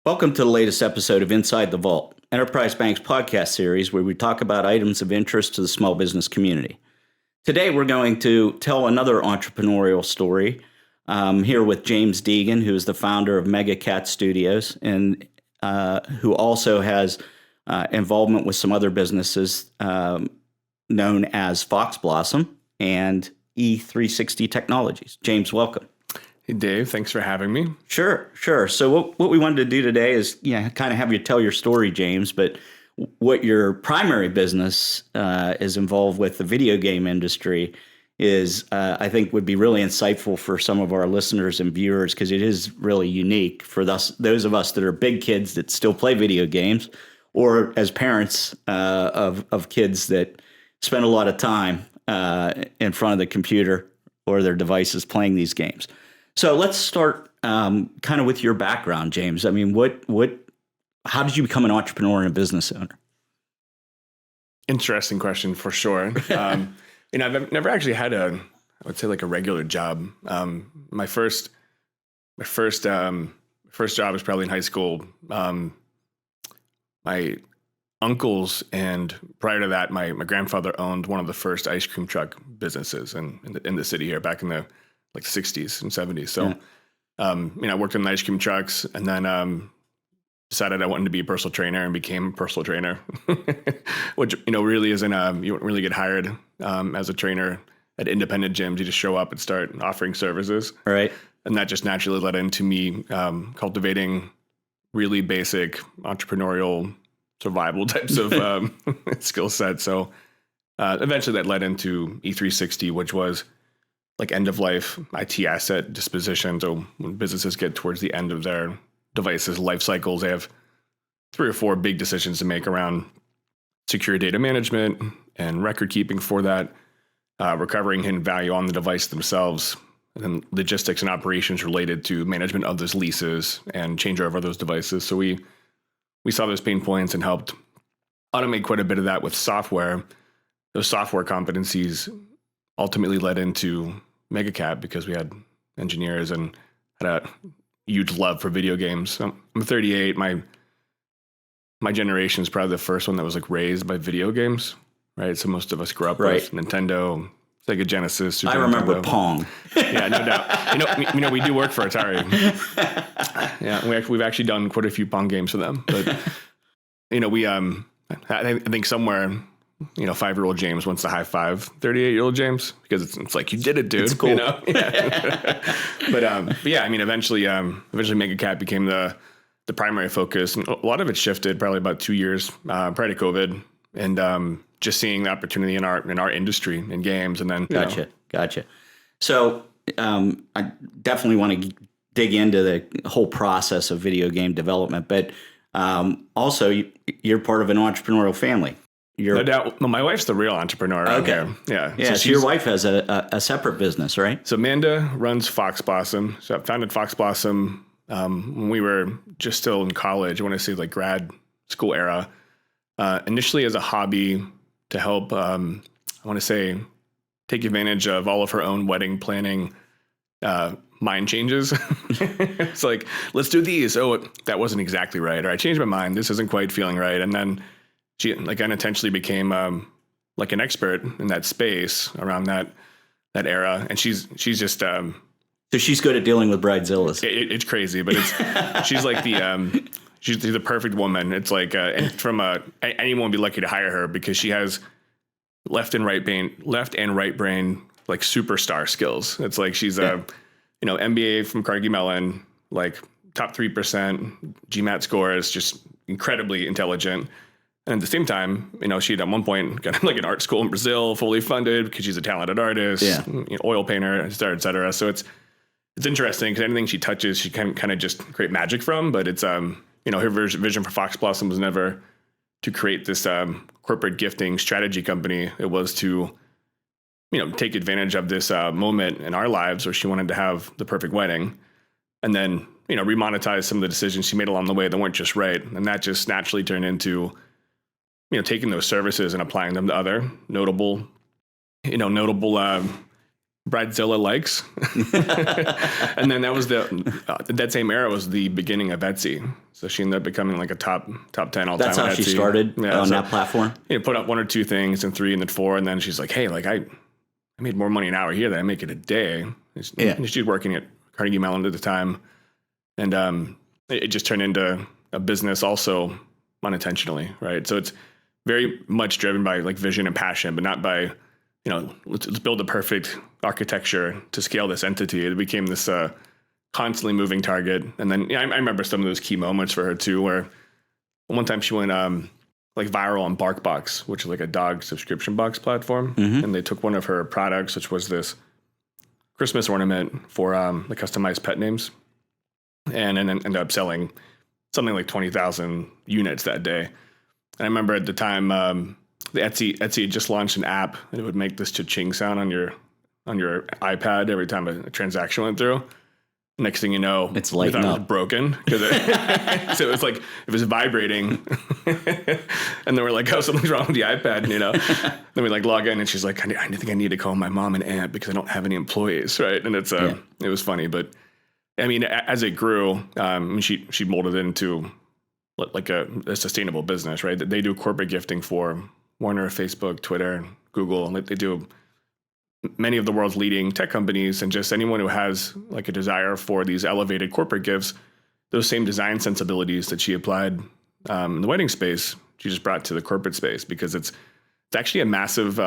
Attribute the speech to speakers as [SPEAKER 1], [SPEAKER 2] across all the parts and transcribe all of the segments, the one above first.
[SPEAKER 1] Welcome to the latest episode of Inside the Vault, Enterprise Bank's podcast series where we talk about items of interest to the small business community. Today, we're going to tell another entrepreneurial story. Here with James Deighan, who is the founder of Mega Cat Studios and who also has involvement with some other businesses known as Fox Blossom and E360 Technologies. James, welcome.
[SPEAKER 2] Hey, Dave. Thanks for having me.
[SPEAKER 1] Sure. So what we wanted to do today is kind of have you tell your story, James, but what your primary business is involved with the video game industry is, I think, would be really insightful for some of our listeners and viewers because it is really unique for those of us that are big kids that still play video games, or as parents of kids that spend a lot of time in front of the computer or their devices playing these games. So let's start kind of with your background, James. I mean, how did you become an entrepreneur and a business owner?
[SPEAKER 2] Interesting question for sure. I've never actually had I would say like a regular job. My first job was probably in high school. My uncles and prior to that, my grandfather owned one of the first ice cream truck businesses in the city here back in the like 60s and 70s. So, I worked in the ice cream trucks and then decided I wanted to be a personal trainer and became a personal trainer, which, really isn't, you don't really get hired as a trainer at independent gyms. You just show up and start offering services.
[SPEAKER 1] Right.
[SPEAKER 2] And that just naturally led into me cultivating really basic entrepreneurial survival types of skill sets. So eventually that led into E360, which was like end of life IT asset disposition. So when businesses get towards the end of their devices life cycles, they have 3 or 4 big decisions to make around secure data management and record keeping for that, recovering hidden value on the device themselves, and then logistics and operations related to management of those leases and changeover of those devices. So we saw those pain points and helped automate quite a bit of that with software. Those software competencies ultimately led into MegaCat because we had engineers and had a huge love for video games. I'm 38. My generation is probably the first one that was like raised by video games, right? So most of us grew up with Nintendo, Sega Genesis, Super
[SPEAKER 1] I remember
[SPEAKER 2] Nintendo.
[SPEAKER 1] Pong.
[SPEAKER 2] Yeah, no doubt. We do work for Atari. Yeah, we've actually done quite a few Pong games for them. But I think somewhere 5-year-old James wants to high five 38-year-old James because it's like, you did it, dude.
[SPEAKER 1] It's cool.
[SPEAKER 2] Yeah. But yeah, eventually MegaCat became the primary focus, and a lot of it shifted probably about 2 years prior to COVID, and just seeing the opportunity in our industry in games, and then
[SPEAKER 1] Gotcha. So I definitely want to dig into the whole process of video game development, but also you're part of an entrepreneurial family.
[SPEAKER 2] No doubt. Well, my wife's the real entrepreneur.
[SPEAKER 1] Okay.
[SPEAKER 2] Yeah.
[SPEAKER 1] So your wife has a separate business, right?
[SPEAKER 2] So Amanda runs Fox Blossom. So I founded Fox Blossom when we were just still in college. I want to say like grad school era. Initially as a hobby to help, I want to say, take advantage of all of her own wedding planning mind changes. It's like, let's do these. Oh, that wasn't exactly right. Or I changed my mind. This isn't quite feeling right. And then she like unintentionally became like an expert in that space around that era, and she's just
[SPEAKER 1] so she's good at dealing with bridezillas.
[SPEAKER 2] It's crazy, but she's like she's the perfect woman. It's like and from anyone would be lucky to hire her because she has left and right brain like superstar skills. It's like she's a MBA from Carnegie Mellon, like top 3% GMAT scores, just incredibly intelligent. And at the same time, she'd at one point got like an art school in Brazil, fully funded because she's a talented artist, oil painter, et cetera. So it's interesting because anything she touches, she can kind of just create magic from. But it's, her vision for Fox Blossom was never to create this corporate gifting strategy company. It was to, take advantage of this moment in our lives where she wanted to have the perfect wedding, and then, remonetize some of the decisions she made along the way that weren't just right. And that just naturally turned into taking those services and applying them to other notable Bridezilla likes. And then that was that same era was the beginning of Etsy. So she ended up becoming like a top 10 all time.
[SPEAKER 1] That's how she started on that platform.
[SPEAKER 2] Put up 1 or 2 things, and 3, and then 4, and then she's like, hey, like I made more money an hour here than I make it a day. And she's working at Carnegie Mellon at the time, and it just turned into a business also unintentionally, right? So it's very much driven by like vision and passion, but not by, let's build a perfect architecture to scale this entity. It became this constantly moving target. And then I remember some of those key moments for her too, where one time she went like viral on BarkBox, which is like a dog subscription box platform. Mm-hmm. And they took one of her products, which was this Christmas ornament for the customized pet names, and then ended up selling something like 20,000 units that day. And I remember at the time, the Etsy had just launched an app, and it would make this cha-ching sound on your iPad every time a transaction went through. Next thing you know,
[SPEAKER 1] it's lighting up.
[SPEAKER 2] It was broken because so it was like it was vibrating, and then we're like, "Oh, something's wrong with the iPad," Then we like log in, and she's like, "I think I need to call my mom and aunt because I don't have any employees," right? And it was funny, but I mean, as it grew, she molded it into like a sustainable business, right? They do corporate gifting for Warner, Facebook, Twitter, Google, and they do many of the world's leading tech companies, and just anyone who has like a desire for these elevated corporate gifts, those same design sensibilities that she applied in the wedding space, she just brought to the corporate space, because it's actually a massive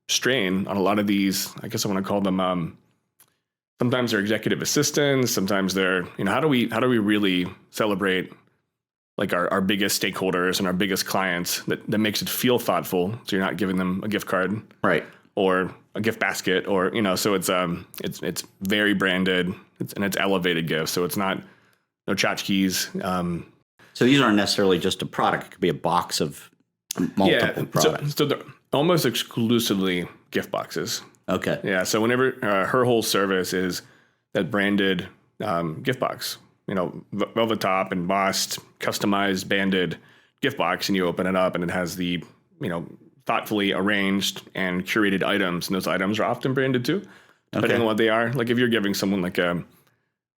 [SPEAKER 2] strain on a lot of these. I guess I want to call them. Sometimes they're executive assistants. Sometimes they're how do we really celebrate like our biggest stakeholders and our biggest clients that makes it feel thoughtful, so you're not giving them a gift card,
[SPEAKER 1] right,
[SPEAKER 2] or a gift basket, or so it's very branded, and it's elevated gifts, so it's not no tchotchkes.
[SPEAKER 1] So these aren't necessarily just a product; it could be a box of multiple products.
[SPEAKER 2] So they're almost exclusively gift boxes.
[SPEAKER 1] Okay.
[SPEAKER 2] Yeah. So whenever her whole service is that branded gift box, velvet top, embossed, customized, banded gift box, and you open it up, and it has the thoughtfully arranged and curated items, and those items are often branded too, depending on what they are. Like if you're giving someone like a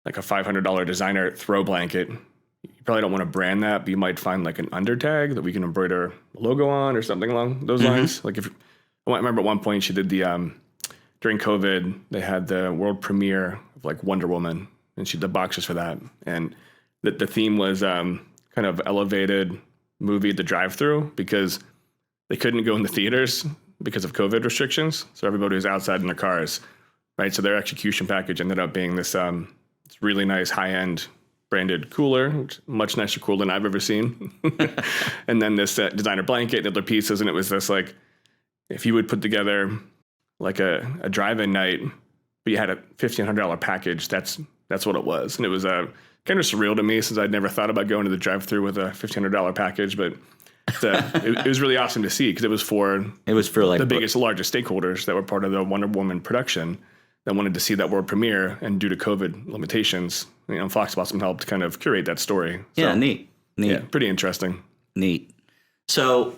[SPEAKER 2] $500 designer throw blanket, you probably don't want to brand that, but you might find like an under tag that we can embroider a logo on or something along those lines. Like I remember at one point she did the during COVID, they had the world premiere of like Wonder Woman, and she did boxes for that, and the theme was kind of elevated movie at the drive-through, because they couldn't go in the theaters because of COVID restrictions. So everybody was outside in their cars, right? So their execution package ended up being this really nice high-end branded cooler, which is much nicer cooler than I've ever seen. And then this designer blanket and other pieces. And it was this like, if you would put together like a drive-in night, but you had a $1,500 package, that's what it was. And it was kind of surreal to me, since I'd never thought about going to the drive-through with a $1,500 package, but it was really awesome to see, because it was for like the biggest, largest stakeholders that were part of the Wonder Woman production that wanted to see that world premiere, and due to COVID limitations, Fox Blossom helped kind of curate that story. So,
[SPEAKER 1] yeah, neat.
[SPEAKER 2] Yeah, pretty interesting.
[SPEAKER 1] Neat. So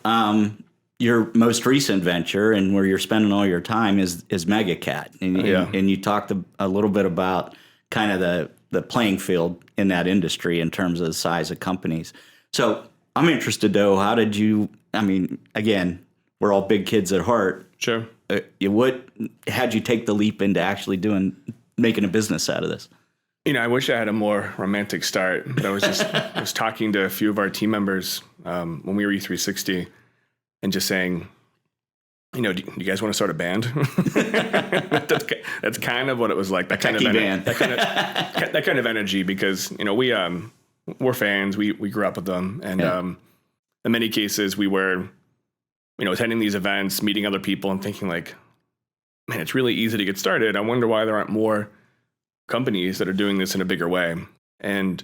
[SPEAKER 1] your most recent venture, and where you're spending all your time, is MegaCat, and you talked a little bit about kind of the playing field in that industry in terms of the size of companies. So I'm interested, though, how did you, again, we're all big kids at heart.
[SPEAKER 2] Sure.
[SPEAKER 1] What had you take the leap into actually making a business out of this?
[SPEAKER 2] I wish I had a more romantic start, but I was talking to a few of our team members when we were E360, and just saying, do you guys want to start a band? That's kind of what it was like. That kind of band. that kind of energy, because we're fans. We grew up with them, and in many cases we were, attending these events, meeting other people, and thinking like, man, it's really easy to get started. I wonder why there aren't more companies that are doing this in a bigger way. And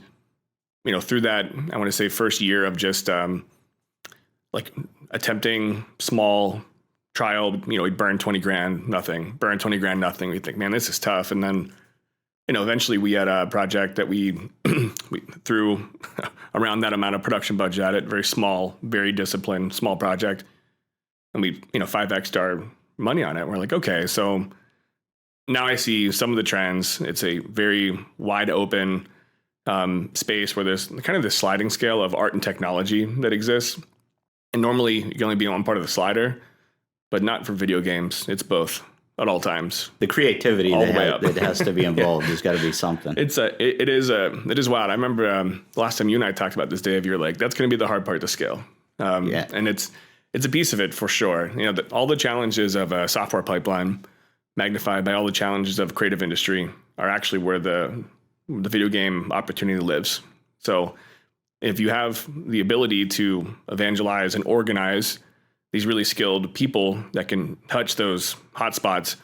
[SPEAKER 2] through that, I want to say first year of just like attempting small trial, we'd burn 20 grand, nothing. Burn 20 grand, nothing. We think, man, this is tough. And then eventually we had a project that we threw around that amount of production budget at it, very small, very disciplined, small project. And we, 5x'd our money on it. We're like, okay, so now I see some of the trends. It's a very wide open space where there's kind of this sliding scale of art and technology that exists. And normally you can only be on part of the slider, but not for video games. It's both at all times.
[SPEAKER 1] The creativity
[SPEAKER 2] all the way up.
[SPEAKER 1] that has to be involved. There's got to be something.
[SPEAKER 2] It is wild. I remember the last time you and I talked about this, Dave, you were like, that's going to be the hard part to scale. And it's a piece of it for sure. You know, all the challenges of a software pipeline magnified by all the challenges of creative industry are actually where the video game opportunity lives. So if you have the ability to evangelize and organize these really skilled people that can touch those hotspots,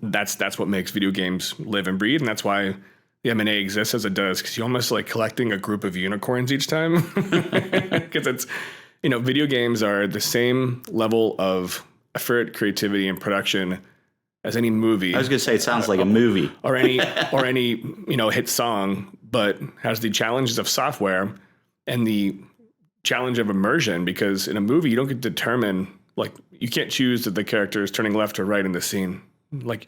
[SPEAKER 2] that's what makes video games live and breathe. And that's why the M&A exists as it does, because you're almost like collecting a group of unicorns each time. Because it's, video games are the same level of effort, creativity, and production as any movie.
[SPEAKER 1] I was going to say, it sounds like a movie.
[SPEAKER 2] Or any hit song, but has the challenges of software and the challenge of immersion, because in a movie, you don't get to determine, like, you can't choose that the character is turning left or right in the scene. Like,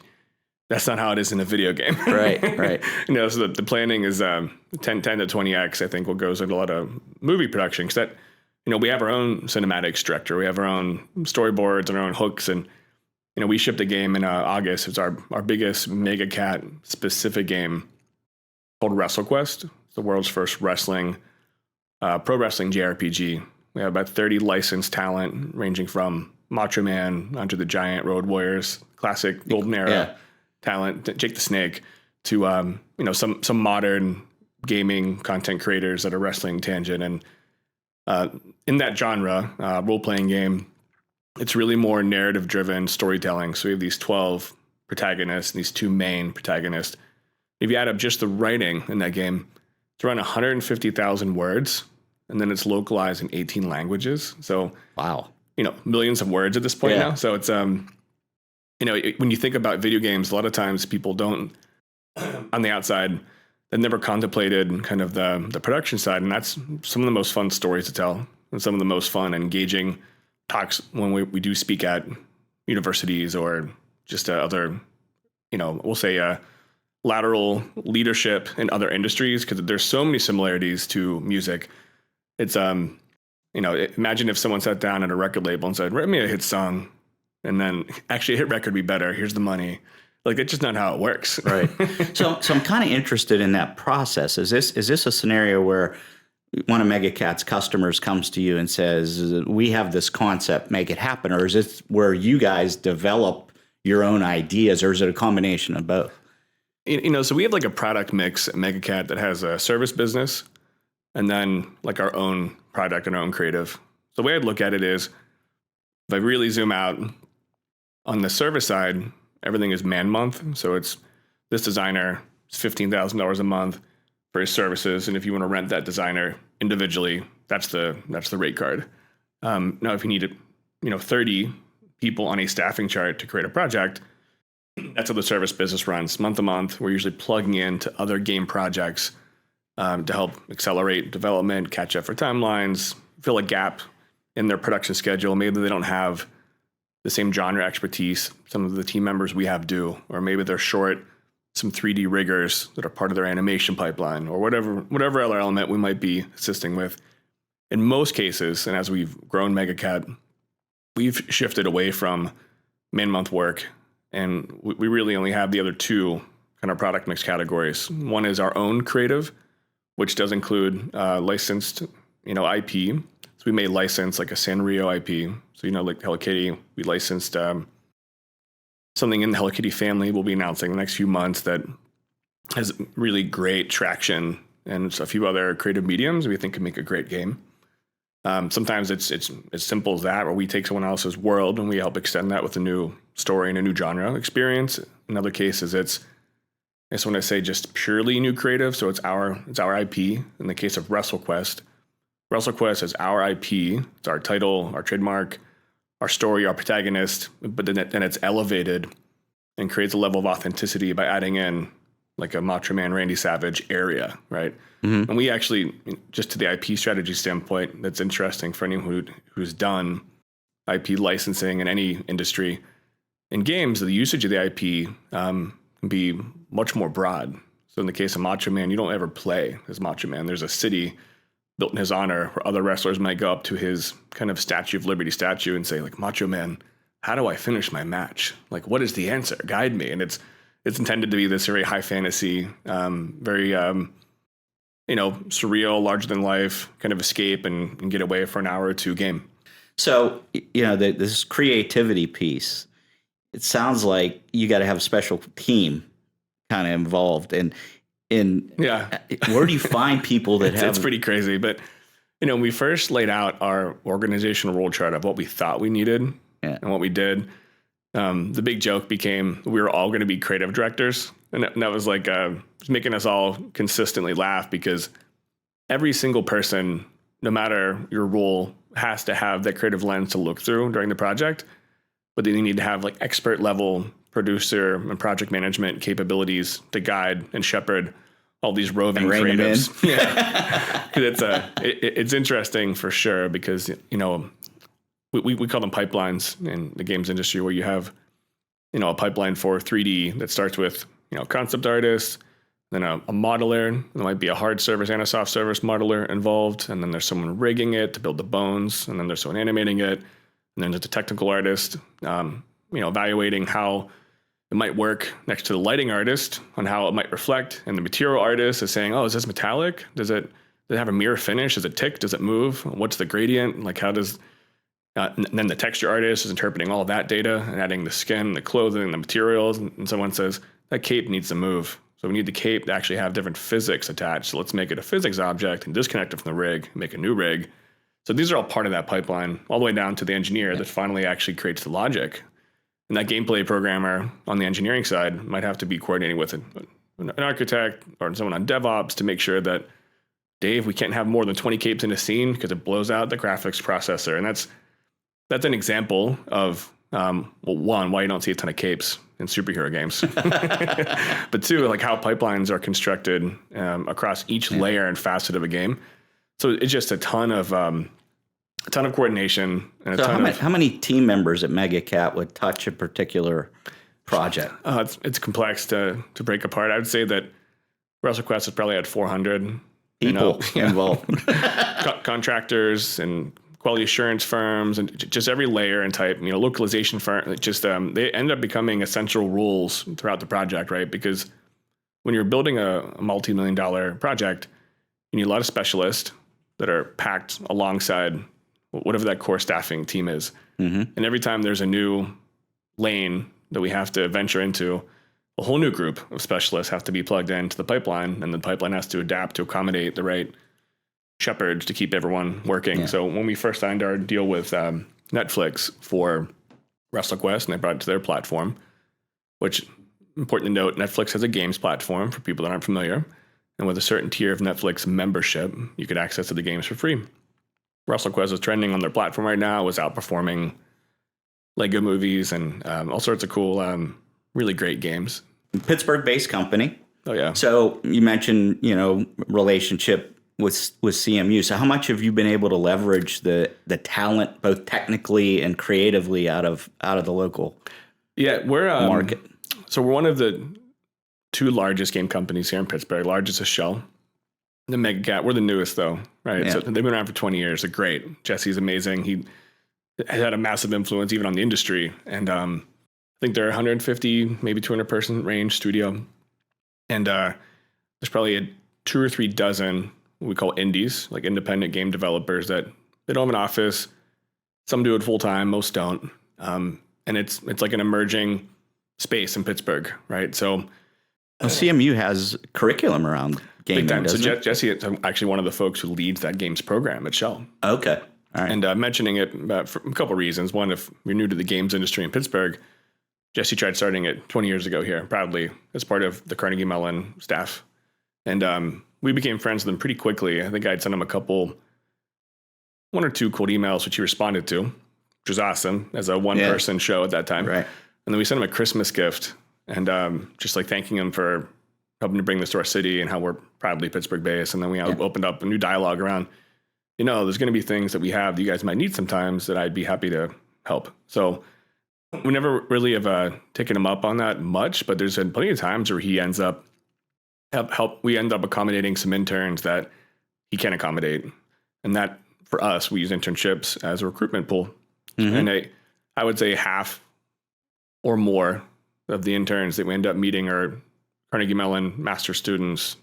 [SPEAKER 2] that's not how it is in a video game.
[SPEAKER 1] Right.
[SPEAKER 2] So the planning is 10 to 20x, I think, what goes into a lot of movie production. Because we have our own cinematics director. We have our own storyboards and our own hooks. And, we shipped a game in August. It's our biggest Mega Cat specific game called WrestleQuest. It's the world's first pro wrestling JRPG. We have about 30 licensed talent, ranging from Macho Man, Andre the Giant, Road Warriors, classic golden era talent, Jake the Snake, to some modern gaming content creators that are wrestling tangent. And in that genre, role playing game, it's really more narrative driven storytelling. So we have these 12 protagonists and these 2 main protagonists. If you add up just the writing in that game, it's around 150,000 words, and then it's localized in 18 languages. So,
[SPEAKER 1] wow,
[SPEAKER 2] millions of words at this point now. So it's, when you think about video games, a lot of times people don't, on the outside, they've never contemplated kind of the production side. And that's some of the most fun stories to tell and some of the most fun, engaging talks when we do speak at universities or just other, we'll say, lateral leadership in other industries, because there's so many similarities to music. It's imagine if someone sat down at a record label and said, write me a hit song, and then actually a hit record would be better, here's the money. Like, that's just not how it works.
[SPEAKER 1] Right. So I'm kind of interested in that process. Is this a scenario where one of MegaCat's customers comes to you and says, we have this concept, make it happen? Or is it where you guys develop your own ideas, or is it a combination of both?
[SPEAKER 2] So we have like a product mix at MegaCat that has a service business and then like our own product and our own creative. The way I'd look at it is, if I really zoom out on the service side, everything is man month. So it's this designer, it's $15,000 a month for his services. And if you want to rent that designer individually, that's the rate card. Now, if you need 30 people on a staffing chart to create a project, that's how the service business runs. Month to month, we're usually plugging into other game projects to help accelerate development, catch up for timelines, fill a gap in their production schedule. Maybe they don't have the same genre expertise some of the team members we have do, or maybe they're short some 3D riggers that are part of their animation pipeline, or whatever other element we might be assisting with. In most cases, and as we've grown MegaCat, we've shifted away from man-month work, and we really only have the other 2 kind of product mix categories. One is our own creative, which does include licensed, IP. So we may license like a Sanrio IP. So, like Hello Kitty, we licensed something in the Hello Kitty family we'll be announcing in the next few months that has really great traction, and a few other creative mediums we think can make a great game. Sometimes it's as simple as that, where we take someone else's world and we help extend that with a new story and a new genre experience. In other cases, it's when I say just purely new creative, so it's our IP. In the case of WrestleQuest is our IP. It's our title, our trademark, our story, our protagonist, but then it's elevated and creates a level of authenticity by adding in like a Macho Man, Randy Savage area, right? Mm-hmm. And we actually, just to the IP strategy standpoint, that's interesting for anyone who's done IP licensing in any industry. in games, the usage of the IP can be much more broad. So in the case of Macho Man, you don't ever play as Macho Man. There's a city built in his honor where other wrestlers might go up to his kind of Statue of Liberty statue and say, like, Macho Man, how do I finish my match? Like, what is the answer? Guide me. And it's intended to be this very high fantasy, very surreal, larger than life kind of escape and get away for an hour or two game.
[SPEAKER 1] So, this creativity piece, it sounds like you got to have a special team kind of involved. And where do you find people that have...
[SPEAKER 2] It's pretty crazy. But, when we first laid out our organizational role chart of what we thought we needed and what we did, the big joke became we were all going to be creative directors. And that was like making us all consistently laugh, because every single person, no matter your role, has to have that creative lens to look through during the project. But then you need to have like expert level producer and project management capabilities to guide and shepherd all these roving creatives. Yeah, it's interesting for sure, because we call them pipelines in the games industry, where you have a pipeline for 3D that starts with concept artists, then a modeler. There might be a hard service and a soft service modeler involved, and then there's someone rigging it to build the bones, and then there's someone animating it, and then there's a technical artist, evaluating how it might work next to the lighting artist on how it might reflect, and the material artist is saying, oh, is this metallic? Does it have a mirror finish? Does it tick? Does it move? What's the gradient? Like, how does... and then the texture artist is interpreting all of that data and adding the skin, the clothing, the materials, and someone says, that cape needs to move. So we need the cape to actually have different physics attached. So let's make it a physics object and disconnect it from the rig, make a new rig. So these are all part of that pipeline, all the way down to the engineer that finally actually creates the logic. And that gameplay programmer on the engineering side might have to be coordinating with an architect or someone on DevOps to make sure that, Dave, we can't have more than 20 capes in a scene because it blows out the graphics processor. And that's an example of, one, why you don't see a ton of capes in superhero games. But two, like how pipelines are constructed across each layer and facet of a game. So it's just a ton of coordination and
[SPEAKER 1] how many team members at MegaCat would touch a particular project?
[SPEAKER 2] It's complex to break apart. I would say that WrestleQuest is probably at 400
[SPEAKER 1] people involved,
[SPEAKER 2] contractors and quality assurance firms, and just every layer and type, localization firm. Just they end up becoming essential roles throughout the project, right? Because when you're building a multi-million-dollar project, you need a lot of specialists that are packed alongside whatever that core staffing team is. Mm-hmm. And every time there's a new lane that we have to venture into, a whole new group of specialists have to be plugged into the pipeline, and the pipeline has to adapt to accommodate the right shepherds to keep everyone working. Yeah. So when we first signed our deal with Netflix for WrestleQuest, and I brought it to their platform, which, important to note, Netflix has a games platform for people that aren't familiar. And with a certain tier of Netflix membership, you could access to the games for free. WrestleQuest is trending on their platform right now, was outperforming Lego movies and all sorts of cool, really great games.
[SPEAKER 1] Pittsburgh-based company.
[SPEAKER 2] Oh, yeah.
[SPEAKER 1] So you mentioned, relationship with CMU. So how much have you been able to leverage the talent, both technically and creatively, out of the local market? So we're one of the two largest game companies here in Pittsburgh. Largest is Shell. The MegaCat. We're the newest, though, right? Yeah. So they've been around for 20 years. They're great. Jesse's amazing. He had a massive influence even on the industry. And I think they're 150, maybe 200 person range studio. And there's probably 2 or 3 dozen what we call indies, like independent game developers that they don't have an office. Some do it full time, most don't. And it's like an emerging space in Pittsburgh, right? So CMU has curriculum around gaming. Big time. So
[SPEAKER 2] Jesse is actually one of the folks who leads that games program at Shell.
[SPEAKER 1] Okay. All right.
[SPEAKER 2] And mentioning it for a couple of reasons. One, if you're new to the games industry in Pittsburgh, Jesse tried starting it 20 years ago here, proudly, as part of the Carnegie Mellon staff. And we became friends with him pretty quickly. I think I'd sent him one or two cold emails, which he responded to, which was awesome, as a one-person show at that time.
[SPEAKER 1] Right.
[SPEAKER 2] And then we sent him a Christmas gift, and just like thanking him for helping to bring this to our city and how we're proudly Pittsburgh-based. And then we opened up a new dialogue around, there's going to be things that we have that you guys might need sometimes that I'd be happy to help. So We never really have taken him up on that much, but there's been plenty of times where he ends up we end up accommodating some interns that he can't accommodate. And that, for us, we use internships as a recruitment pool.
[SPEAKER 1] Mm-hmm.
[SPEAKER 2] And I would say half or more of the interns that we end up meeting are Carnegie Mellon master students,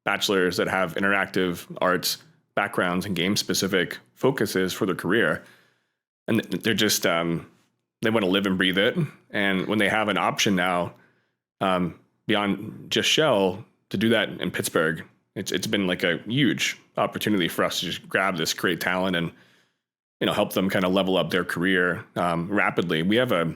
[SPEAKER 2] bachelors that have interactive arts backgrounds and game specific focuses for their career. And they're just, they want to live and breathe it. And when they have an option now, beyond just Shell, to do that in Pittsburgh, it's been like a huge opportunity for us to just grab this great talent and, help them kind of level up their career rapidly. We have a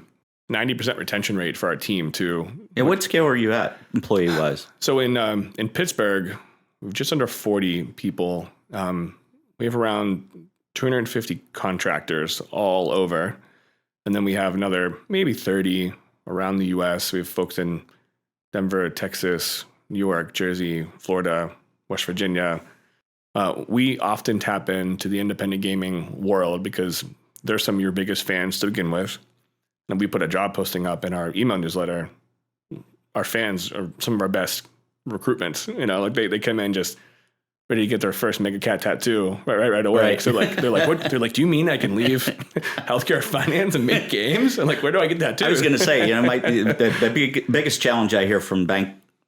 [SPEAKER 2] 90% retention rate for our team too.
[SPEAKER 1] Yeah, what scale are you at, employee-wise?
[SPEAKER 2] So in Pittsburgh, we've just under 40 people. We have around 250 contractors all over. And then we have another maybe 30 around the U.S. We have folks in Denver, Texas, New York, Jersey, Florida, West Virginia. We often tap into the independent gaming world because they're some of your biggest fans to begin with. And we put a job posting up in our email newsletter. Our fans are some of our best recruitments. Like they come in just ready to get their first Mega Cat tattoo right away.
[SPEAKER 1] Right.
[SPEAKER 2] So they're like, what? They're like, do you mean I can leave healthcare finance and make games? I'm like, where do I get tattoos?
[SPEAKER 1] I was going to say, the biggest challenge I hear from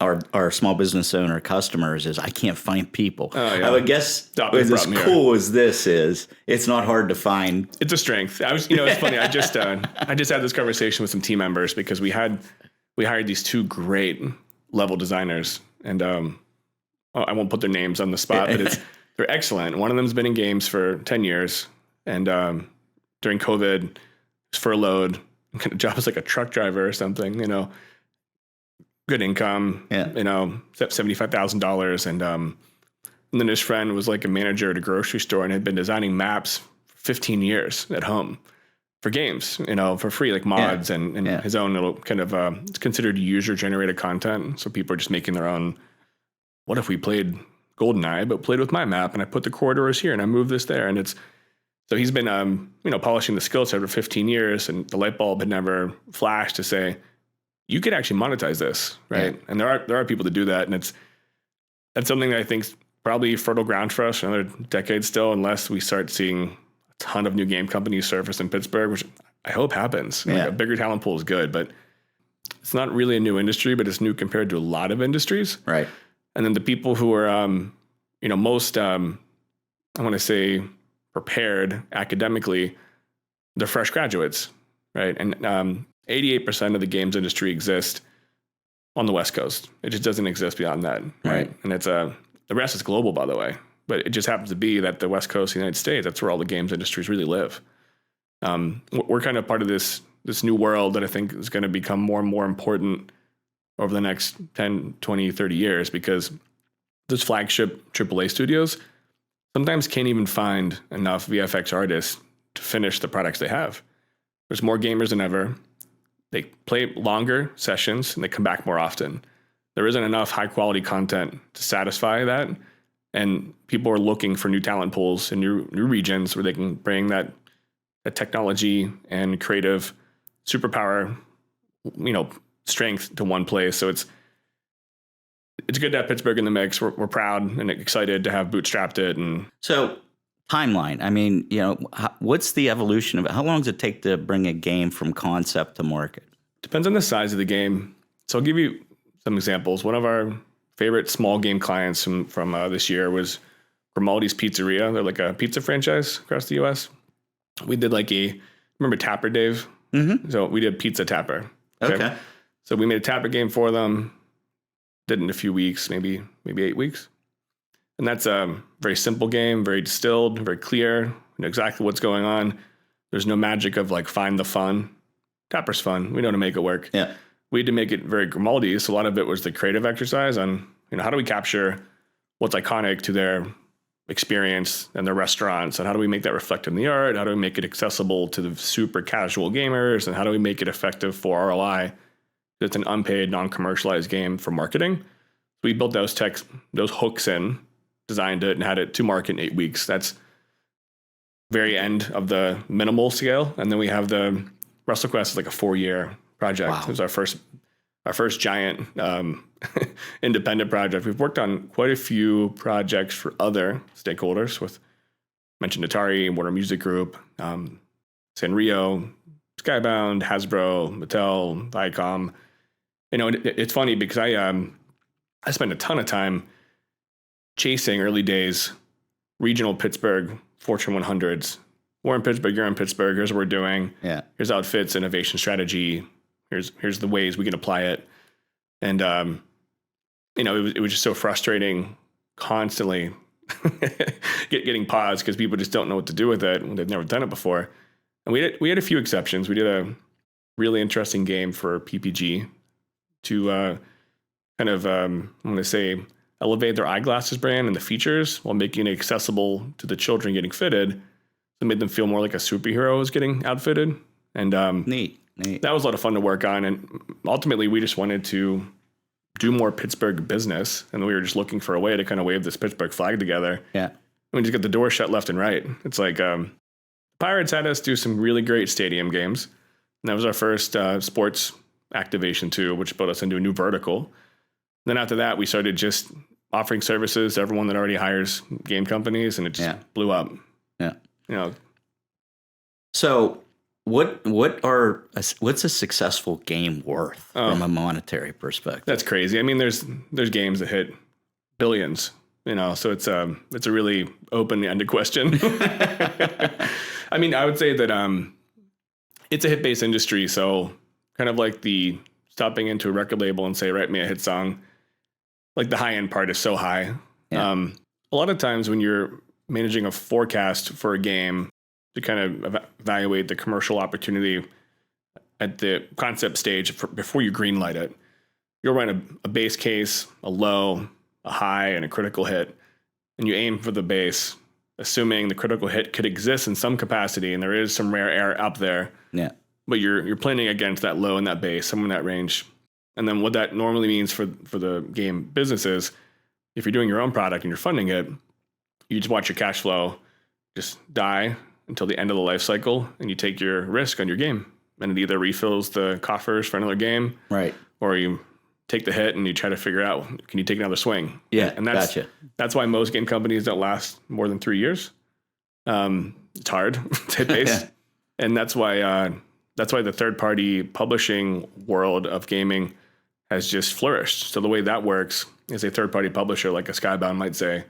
[SPEAKER 1] our small business owner customers is I can't find people.
[SPEAKER 2] Oh, yeah.
[SPEAKER 1] I would guess as cool as this is, it's not hard to find.
[SPEAKER 2] It's a strength. It's funny. I just had this conversation with some team members because we hired these two great level designers, and I won't put their names on the spot, but they're excellent. One of them's been in games for 10 years, and during COVID, was furloughed. Job as like a truck driver or something. Good income, $75,000. And then his friend was like a manager at a grocery store and had been designing maps for 15 years at home for games, for free, like mods and his own little kind of, it's considered user generated content. So people are just making their own. What if we played GoldenEye, but played with my map and I put the corridors here and I moved this there? And so he's been, polishing the skill set for 15 years, and the light bulb had never flashed to say, you could actually monetize this, right? Yeah. And there are people that do that, and that's something that I think is probably fertile ground for us for another decade still, unless we start seeing a ton of new game companies surface in Pittsburgh, which I hope happens.
[SPEAKER 1] Yeah.
[SPEAKER 2] Like a bigger talent pool is good, but it's not really a new industry, but it's new compared to a lot of industries.
[SPEAKER 1] Right.
[SPEAKER 2] And then the people who are, most, I want to say, prepared academically, they're fresh graduates, right? And 88% of the games industry exist on the West Coast. It just doesn't exist beyond that, right? And it's the rest is global, by the way. But it just happens to be that the West Coast of the United States, that's where all the games industries really live. We're kind of part of this new world that I think is going to become more and more important over the next 10, 20, 30 years, because those flagship AAA studios sometimes can't even find enough VFX artists to finish the products they have. There's more gamers than ever. They play longer sessions and they come back more often. There isn't enough high quality content to satisfy that. And people are looking for new talent pools in new regions where they can bring that technology and creative superpower, strength to one place. So it's good to have Pittsburgh in the mix. We're proud and excited to have bootstrapped it. And
[SPEAKER 1] so timeline. I mean, what's the evolution of it? How long does it take to bring a game from concept to market?
[SPEAKER 2] Depends on the size of the game. So I'll give you some examples. One of our favorite small game clients from this year was Grimaldi's Pizzeria. They're like a pizza franchise across the U.S. We did remember Tapper, Dave? Mm-hmm. So we did Pizza Tapper. Okay. So we made a Tapper game for them. Did it in a few weeks, maybe 8 weeks. And that's a very simple game, very distilled, very clear. You know exactly what's going on. There's no magic of find the fun. Tapper's fun. We know how to make it work.
[SPEAKER 1] Yeah.
[SPEAKER 2] We had to make it very Grimaldi. So a lot of it was the creative exercise on, how do we capture what's iconic to their experience and their restaurants, and how do we make that reflect in the art? How do we make it accessible to the super casual gamers? And how do we make it effective for ROI? It's an unpaid, non-commercialized game for marketing. We built those hooks in, designed it, and had it to market in 8 weeks. That's very end of the minimal scale. And then we have the WrestleQuest is like a 4-year project.
[SPEAKER 1] Wow.
[SPEAKER 2] It was our first giant independent project. We've worked on quite a few projects for other stakeholders with mentioned Atari, Warner Music Group, Sanrio, Skybound, Hasbro, Mattel, Viacom. It's funny because I spent a ton of time chasing early days regional Pittsburgh Fortune 100s. We're in Pittsburgh, you're in Pittsburgh, here's what we're doing.
[SPEAKER 1] Yeah.
[SPEAKER 2] Here's how it fits, innovation strategy. Here's the ways we can apply it. And, it was just so frustrating constantly getting paused because people just don't know what to do with it when they've never done it before. And we had a few exceptions. We did a really interesting game for PPG to kind of, I'm going to say, elevate their eyeglasses brand and the features while making it accessible to the children getting fitted. So it made them feel more like a superhero was getting outfitted. And
[SPEAKER 1] Neat.
[SPEAKER 2] That was a lot of fun to work on. And ultimately, we just wanted to do more Pittsburgh business. And we were just looking for a way to kind of wave this Pittsburgh flag together.
[SPEAKER 1] Yeah.
[SPEAKER 2] And we just get the door shut left and right. It's like Pirates had us do some really great stadium games. And that was our first sports activation too, which put us into a new vertical. Then after that, we started just offering services to everyone that already hires game companies, and it just blew up.
[SPEAKER 1] Yeah. So what's a successful game worth from a monetary perspective?
[SPEAKER 2] That's crazy. I mean, there's games that hit billions, so it's a really open-ended question. I mean, I would say that it's a hit-based industry, so kind of like the stopping into a record label and say, write me a hit song, like the high-end part is so high. Yeah. A lot of times when you're managing a forecast for a game to kind of evaluate the commercial opportunity at the concept stage before you greenlight it, you'll run a base case, a low, a high, and a critical hit. And you aim for the base, assuming the critical hit could exist in some capacity, and there is some rare air up there.
[SPEAKER 1] Yeah.
[SPEAKER 2] But you're planning against that low and that base, somewhere in that range. And then what that normally means for the game business is, if you're doing your own product and you're funding it, you just watch your cash flow just die until the end of the life cycle, and you take your risk on your game. And it either refills the coffers for another game,
[SPEAKER 1] right,
[SPEAKER 2] or you take the hit and you try to figure out, can you take another swing?
[SPEAKER 1] Yeah,
[SPEAKER 2] and that's why most game companies don't last more than 3 years. It's hard. It's hit-based. And that's why the third-party publishing world of gaming has just flourished. So the way that works is a third-party publisher like a Skybound might say,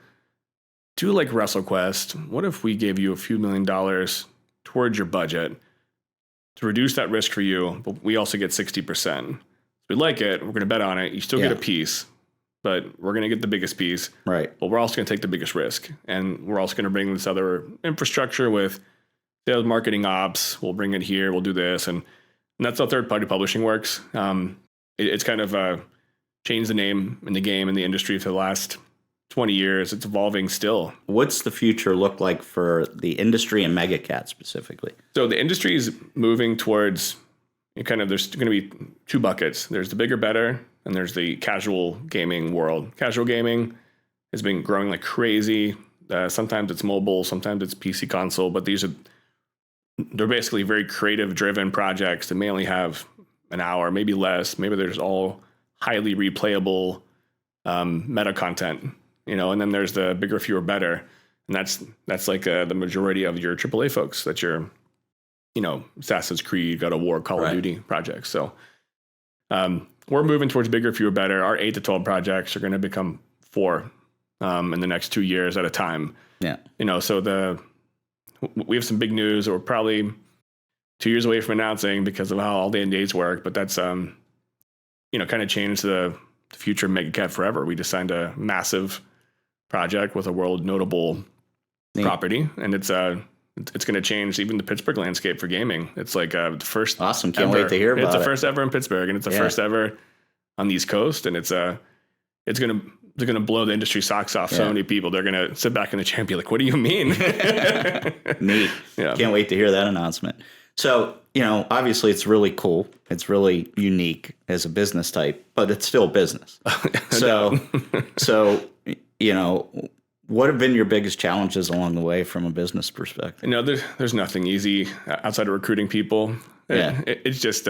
[SPEAKER 2] do like WrestleQuest. What if we gave you a few $1 million towards your budget to reduce that risk for you, but we also get 60%. If we like it, we're going to bet on it. You still get a piece, but we're going to get the biggest piece.
[SPEAKER 1] Right.
[SPEAKER 2] But we're also going to take the biggest risk. And we're also going to bring this other infrastructure with sales, marketing, ops. We'll bring it here. We'll do this. And that's how third-party publishing works. It's kind of changed the name in the game, in the industry for the last 20 years. It's evolving still.
[SPEAKER 1] What's the future look like for the industry and MegaCat specifically? So
[SPEAKER 2] the industry is moving towards there's going to be two buckets. There's the bigger, better, and there's the casual gaming world. Casual gaming has been growing like crazy. Sometimes it's mobile, sometimes it's PC console, but they're basically very creative driven projects that may only have an hour, maybe less. Maybe there's all highly replayable meta content. And then there's the bigger, fewer, better. And that's like the majority of your AAA folks that you're, Assassin's Creed, God of War, Call of Duty projects. So we're moving towards bigger, fewer, better. Our 8 to 12 projects are going to become 4 in the next 2 years at a time.
[SPEAKER 1] Yeah.
[SPEAKER 2] So we have some big news that we're probably 2 years away from announcing because of how all the NDAs work. But that's, kind of changed the future of MegaCat forever. We just signed a massive project with a world notable property, and it's going to change even the Pittsburgh landscape for gaming. It's like the first
[SPEAKER 1] awesome. Can't wait to hear about it.
[SPEAKER 2] It's the first ever in Pittsburgh, and it's the first ever on the East Coast, and they're going to blow the industry socks off so many people. They're going to sit back in the chair and be like, what do you mean?
[SPEAKER 1] Neat. Yeah. Can't wait to hear that announcement. So, obviously it's really cool. It's really unique as a business type, but it's still business. So, what have been your biggest challenges along the way from a business perspective?
[SPEAKER 2] There's nothing easy outside of recruiting people.
[SPEAKER 1] Yeah.
[SPEAKER 2] It's just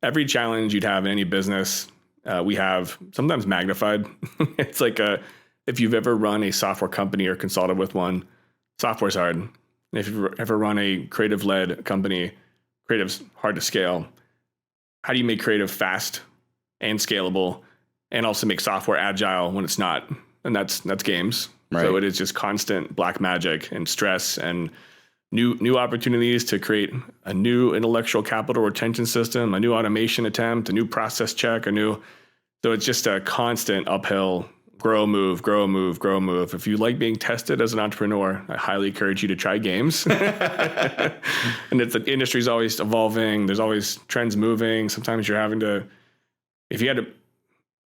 [SPEAKER 2] every challenge you'd have in any business, we have sometimes magnified. It's like if you've ever run a software company or consulted with one, software's hard. If you've ever run a creative-led company, creative's hard to scale. How do you make creative fast and scalable, and also make software agile when it's not? And that's games.
[SPEAKER 1] Right.
[SPEAKER 2] So it is just constant black magic and stress and new opportunities to create a new intellectual capital retention system, a new automation attempt, a new process check, so it's just a constant uphill grow, move. If you like being tested as an entrepreneur, I highly encourage you to try games. And the industry's always evolving. There's always trends moving. Sometimes you're having to, if you had a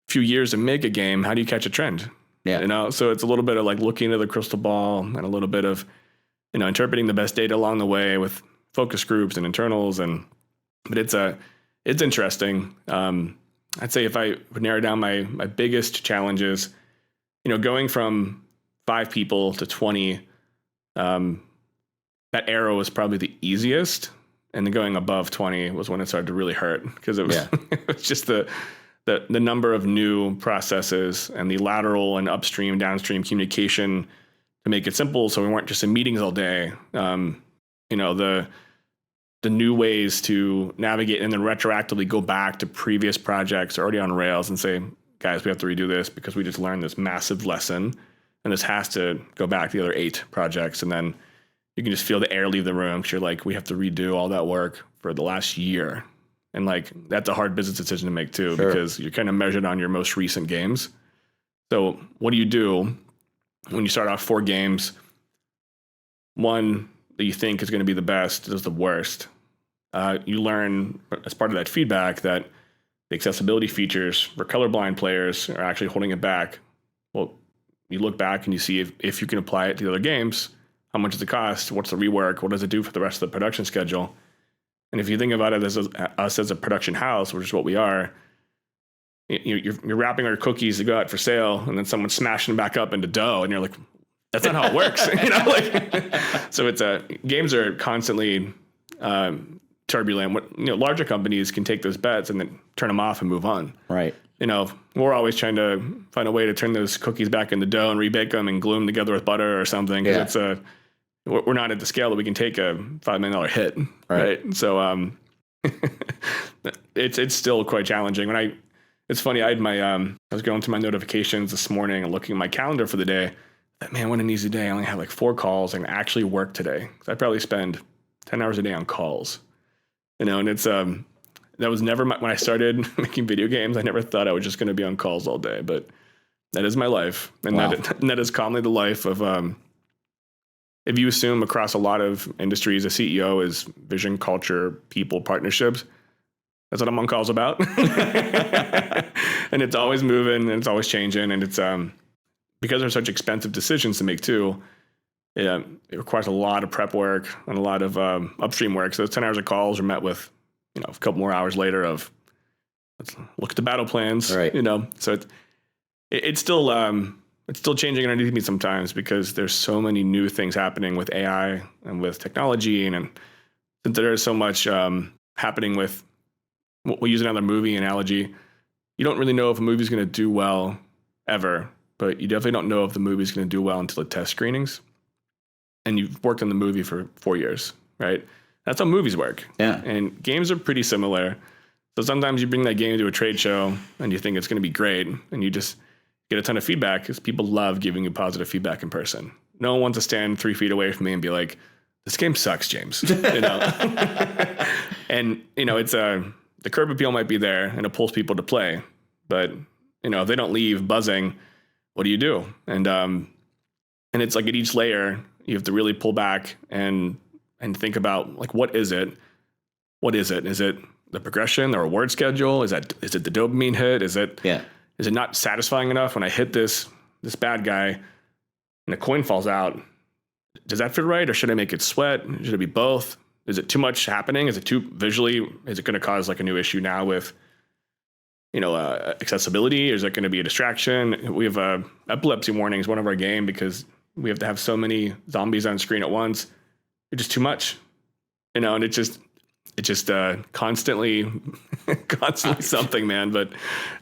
[SPEAKER 2] few years to make a game, how do you catch a trend?
[SPEAKER 1] Yeah.
[SPEAKER 2] So it's a little bit of like looking into the crystal ball and a little bit of, interpreting the best data along the way with focus groups and internals. But it's interesting. I'd say if I would narrow down my biggest challenges, going from 5 people to 20, that arrow was probably the easiest. And then going above 20 was when it started to really hurt, because it was, it was just the number of new processes and the lateral and upstream, downstream communication to make it simple. So we weren't just in meetings all day. The new ways to navigate and then retroactively go back to previous projects already on rails and say, guys, we have to redo this because we just learned this massive lesson and this has to go back to the other 8 projects. And then you can just feel the air leave the room because you're like, we have to redo all that work for the last year. And like, that's a hard business decision to make too, because you're kind of measured on your most recent games. So what do you do when you start off 4 games? One that you think is going to be the best is the worst. You learn as part of that feedback that the accessibility features for colorblind players are actually holding it back. Well, you look back and you see if you can apply it to the other games, how much does it cost? What's the rework? What does it do for the rest of the production schedule? And if you think about it as us as a production house, which is what we are, you're wrapping our cookies to go out for sale, and then someone's smashing them back up into dough, and you're like, that's not how it works. So it's games are constantly turbulent. Larger companies can take those bets and then turn them off and move on.
[SPEAKER 1] Right.
[SPEAKER 2] We're always trying to find a way to turn those cookies back into dough and rebake them and glue them together with butter or something. Because we're not at the scale that we can take a $5 million hit. Right. So it's still quite challenging. It's funny. I was going through my notifications this morning and looking at my calendar for the day. Man, what an easy day. I only have like 4 calls and actually work today. I probably spend 10 hours a day on calls. And it's that was never when I started making video games. I never thought I was just going to be on calls all day, but that is my life, and that is commonly the life of. If you assume across a lot of industries, a CEO is vision, culture, people, partnerships. That's what I'm on calls about, and it's always moving and it's always changing, and it's because they're such expensive decisions to make too. It requires a lot of prep work and a lot of upstream work. So those 10 hours of calls are met with, a couple more hours later of let's look at the battle plans.
[SPEAKER 1] Right.
[SPEAKER 2] So it's still changing underneath me sometimes because there's so many new things happening with AI and with technology, and since there is so much happening with, we'll use another movie analogy. You don't really know if a movie's going to do well ever, but you definitely don't know if the movie's going to do well until the test screenings. And you've worked on the movie for 4 years, right? That's how movies work.
[SPEAKER 1] Yeah.
[SPEAKER 2] And games are pretty similar. So sometimes you bring that game to a trade show and you think it's going to be great, and you just get a ton of feedback because people love giving you positive feedback in person. No one wants to stand 3 feet away from me and be like, this game sucks, James. And, it's the curb appeal might be there and it pulls people to play. But, if they don't leave buzzing, what do you do? And it's like at each layer, you have to really pull back and think about, like, what is it? What is it? Is it the progression, the reward schedule? Is it the dopamine hit? Is it not satisfying enough when I hit this bad guy and a coin falls out? Does that feel right? Or should I make it sweat? Should it be both? Is it too much happening? Is it too visually? Is it going to cause like a new issue now with, accessibility? Is it going to be a distraction? We have epilepsy warnings, one of our game, because we have to have so many zombies on screen at once. It's just too much, and it just constantly something, man. But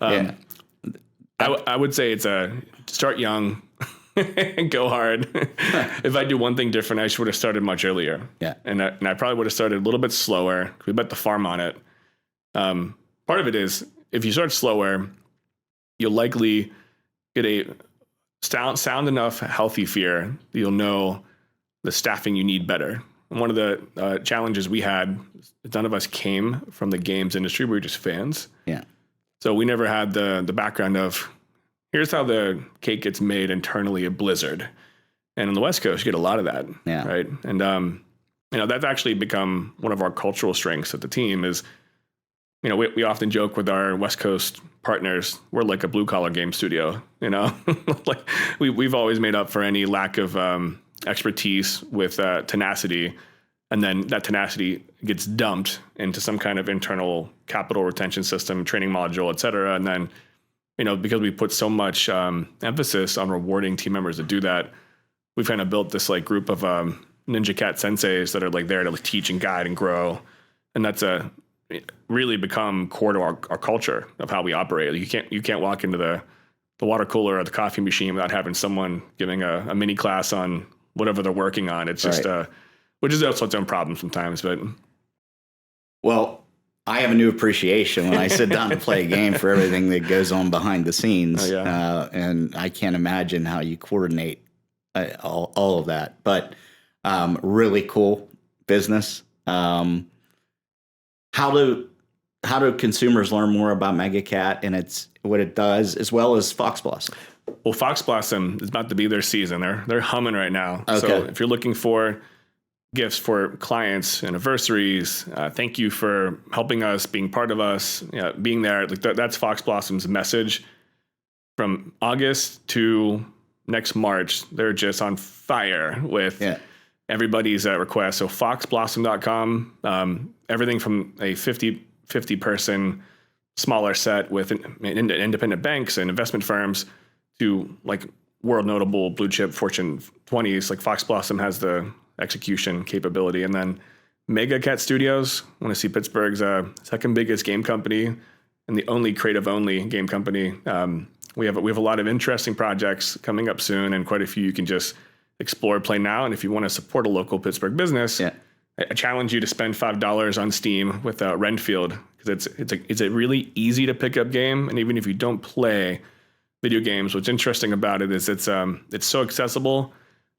[SPEAKER 2] I would say it's start young and go hard. If I do one thing different, I should have started much earlier.
[SPEAKER 1] Yeah.
[SPEAKER 2] And I probably would have started a little bit slower. We bet the farm on it. Part of it is if you start slower, you'll likely get a sound enough healthy fear that you'll know the staffing you need better. And one of the challenges we had, none of us came from the games industry. We were just fans.
[SPEAKER 1] Yeah.
[SPEAKER 2] So we never had the background of, here's how the cake gets made internally at Blizzard. And on the West Coast, you get a lot of that.
[SPEAKER 1] Yeah.
[SPEAKER 2] Right. And, that's actually become one of our cultural strengths at the team is, we often joke with our West Coast partners, we're like a blue collar game studio, like we've always made up for any lack of expertise with tenacity. And then that tenacity gets dumped into some kind of internal capital retention system, training module, et cetera. And then, because we put so much emphasis on rewarding team members that do that, we've kind of built this like group of Ninja Cat senseis that are like there to like, teach and guide and grow. And that's really become core to our culture of how we operate. Like you can't walk into the water cooler or the coffee machine without having someone giving a mini class on whatever they're working on. It's just, which is also its own problem sometimes, but.
[SPEAKER 1] Well, I have a new appreciation when I sit down to play a game for everything that goes on behind the scenes.
[SPEAKER 2] Oh, yeah.
[SPEAKER 1] And I can't imagine how you coordinate all of that, but really cool business. How do consumers learn more about MegaCat and what it does, as well as Fox Blossom?
[SPEAKER 2] Well, Fox Blossom is about to be their season. They're humming right now.
[SPEAKER 1] Okay.
[SPEAKER 2] So if you're looking for gifts for clients, anniversaries, thank you for helping us, being part of us, being there. Like that's Fox Blossom's message. From August to next March, they're just on fire with everybody's request. So foxblossom.com, everything from a 50 person smaller set with independent banks and investment firms to like world notable blue chip Fortune 20s. Like Fox Blossom has the execution capability. And then MegaCat Studios, I want to see Pittsburgh's second biggest game company and the only creative only game company. We have a lot of interesting projects coming up soon, and quite a few you can just explore, play now. And if you want to support a local Pittsburgh business, I challenge you to spend $5 on Steam with Renfield, because it's a really easy to pick up game. And even if you don't play video games, what's interesting about it is it's so accessible.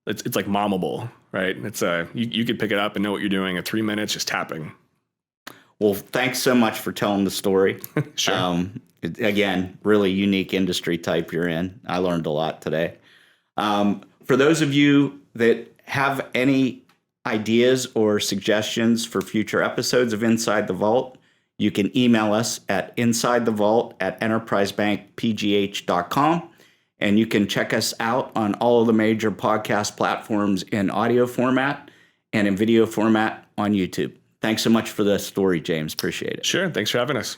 [SPEAKER 2] It's like mommable, right? It's you could pick it up and know what you're doing in 3 minutes just tapping.
[SPEAKER 1] Well, thanks so much for telling the story.
[SPEAKER 2] Sure.
[SPEAKER 1] Again, really unique industry type you're in. I learned a lot today. For those of you that have any ideas or suggestions for future episodes of Inside the Vault, you can email us at insidethevault@enterprisebankpgh.com. And you can check us out on all of the major podcast platforms in audio format and in video format on YouTube. Thanks so much for the story, James. Appreciate it.
[SPEAKER 2] Sure. Thanks for having us.